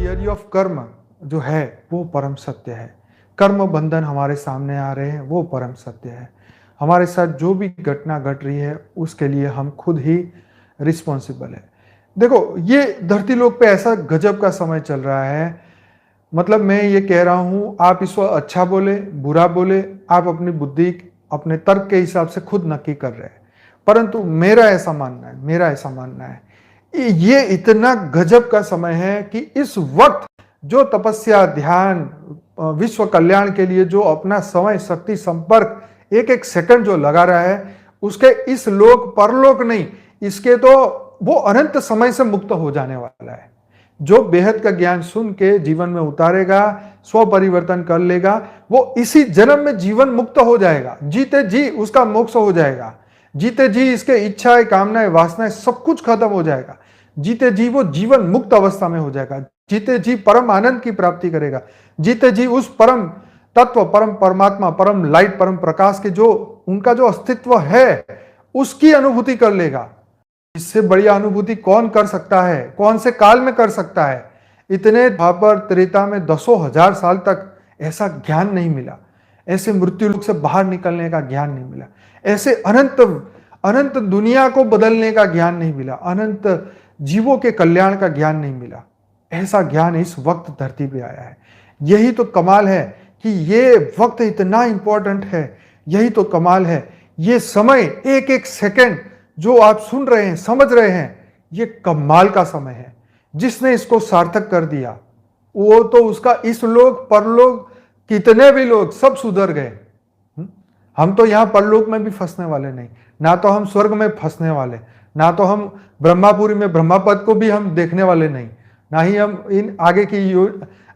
Theory of कर्म जो है वो परम सत्य है। कर्म बंधन हमारे सामने आ रहे हैं, वो परम सत्य है। हमारे साथ जो भी घटना घट रही है उसके लिए हम खुद ही रिस्पॉन्सिबल है। देखो, ये धरती लोक पे ऐसा गजब का समय चल रहा है। मतलब मैं ये कह रहा हूं, आप इसको अच्छा बोले बुरा बोले, आप अपनी बुद्धि अपने तर्क के हिसाब से खुद नक्की कर रहे हैं। परंतु मेरा ऐसा मानना है ये इतना गजब का समय है कि इस वक्त जो तपस्या, ध्यान, विश्व कल्याण के लिए जो अपना समय, शक्ति, संपर्क एक एक सेकंड जो लगा रहा है, उसके इस लोक परलोक नहीं, इसके तो वो अनंत समय से मुक्त हो जाने वाला है। जो बेहद का ज्ञान सुन के जीवन में उतारेगा, स्व परिवर्तन कर लेगा, वो इसी जन्म में जीवन मुक्त हो जाएगा। जीते जी उसका मोक्ष हो जाएगा। जीते जी इसके इच्छाएं, कामनाएं, वासनाएं सब कुछ खत्म हो जाएगा। जीते जी वो जीवन मुक्त अवस्था में हो जाएगा। जीते जी परम आनंद की प्राप्ति करेगा। जीते जी उस परम तत्व, परम परमात्मा, परम लाइट, परम प्रकाश के जो उनका जो अस्तित्व है उसकी अनुभूति कर लेगा। इससे बढ़िया अनुभूति कौन कर सकता है? कौन से काल में कर सकता है? इतने द्वापर त्रेता में दसों हजार साल तक ऐसा ज्ञान नहीं मिला। ऐसे मृत्यु लोक से बाहर निकलने का ज्ञान नहीं मिला। ऐसे अनंत दुनिया को बदलने का ज्ञान नहीं मिला। अनंत जीवों के कल्याण का ज्ञान नहीं मिला। ऐसा ज्ञान इस वक्त धरती पे आया है। यही तो कमाल है कि ये वक्त इतना इंपॉर्टेंट है। यही तो कमाल है। ये समय, एक एक सेकंड जो आप सुन रहे हैं, समझ रहे हैं, ये कमाल का समय है। जिसने इसको सार्थक कर दिया वो तो उसका इस लोक परलोक कितने भी लोग सब सुधर गए। हम तो यहां परलोक में भी फंसने वाले नहीं, ना तो हम स्वर्ग में फंसने वाले, ना तो हम ब्रह्मापुरी में ब्रह्मापद को भी हम देखने वाले नहीं, ना ही हम इन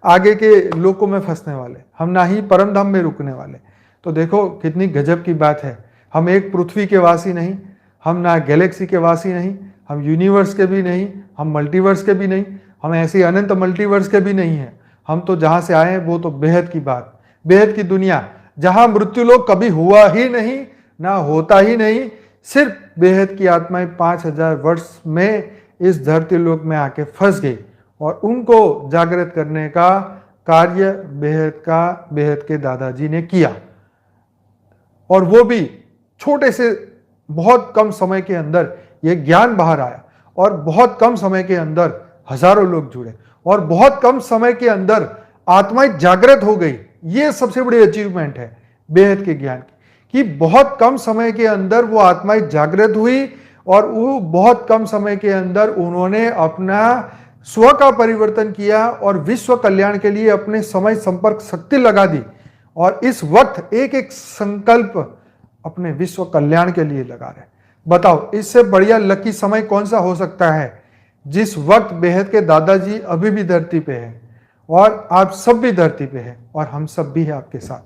आगे के लोकों में फंसने वाले, हम ना ही परम धाम में रुकने वाले। तो देखो कितनी गजब की बात है। हम एक पृथ्वी के वासी नहीं, हम ना गैलेक्सी के वासी नहीं, हम यूनिवर्स के भी नहीं, हम मल्टीवर्स के भी नहीं, हम ऐसे अनंत मल्टीवर्स के भी नहीं हैं। हम तो जहां से आए हैं वो तो बेहद की बात, बेहद की दुनिया, जहां मृत्यु लोक कभी हुआ ही नहीं, ना होता ही नहीं। सिर्फ बेहद की आत्माएं 5000 वर्ष में इस धरती लोक में आके फंस गई और उनको जागृत करने का कार्य बेहद के दादाजी ने किया। और वो भी छोटे से बहुत कम समय के अंदर ये ज्ञान बाहर आया और बहुत कम समय के अंदर हजारों लोग जुड़े और बहुत कम समय के अंदर आत्माएं जागृत हो गई। ये सबसे बड़ी अचीवमेंट है बेहद के ज्ञान की कि बहुत कम समय के अंदर वो आत्माएं जागृत हुई और वो बहुत कम समय के अंदर उन्होंने अपना स्व का परिवर्तन किया और विश्व कल्याण के लिए अपने समय, संपर्क, शक्ति लगा दी। और इस वक्त एक एक संकल्प अपने विश्व कल्याण के लिए लगा रहे। बताओ इससे बढ़िया लकी समय कौन सा हो सकता है? जिस वक्त बेहद के दादाजी अभी भी धरती पे है और आप सब भी धरती पे हैं और हम सब भी हैं आपके साथ।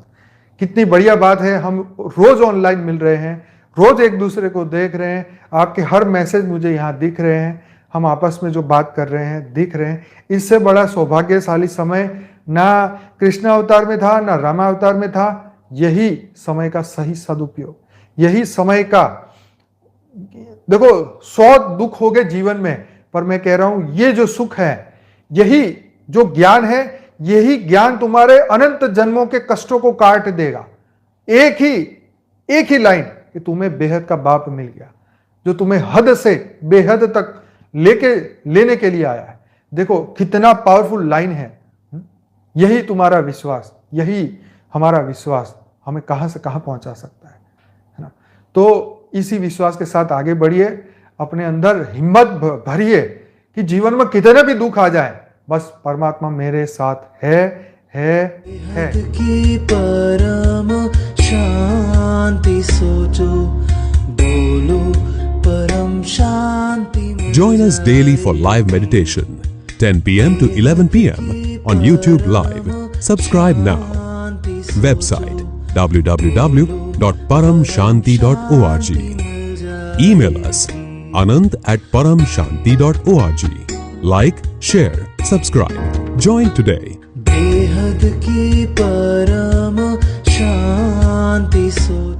कितनी बढ़िया बात है। हम रोज ऑनलाइन मिल रहे हैं, रोज एक दूसरे को देख रहे हैं। आपके हर मैसेज मुझे यहाँ दिख रहे हैं, हम आपस में जो बात कर रहे हैं दिख रहे हैं। इससे बड़ा सौभाग्यशाली समय ना कृष्ण अवतार में था, ना रामा अवतार में था। यही समय का सही सदुपयोग, यही समय का, देखो 100 दुख हो गए जीवन में, पर मैं कह रहा हूं ये जो सुख है, यही जो ज्ञान है, यही ज्ञान तुम्हारे अनंत जन्मों के कष्टों को काट देगा। एक ही लाइन कि तुम्हें बेहद का बाप मिल गया जो तुम्हें हद से बेहद तक लेने के लिए आया है। देखो कितना पावरफुल लाइन है। यही तुम्हारा विश्वास, यही हमारा विश्वास हमें कहां से कहां पहुंचा सकता है ना। तो इसी विश्वास के साथ आगे बढ़िए, अपने अंदर हिम्मत भरिए कि जीवन में कितने भी दुख आ जाए, बस परमात्मा मेरे साथ है। की परम शांति सोचो, बोलो परम शांति। Join us daily for live meditation, 10 p.m. to 11 p.m. on YouTube Live. Subscribe now. Website www.paramshanti.org. Email us anant@paramshanti.org. Like, share, subscribe. Join today. बेहद की परम शांति सोचो।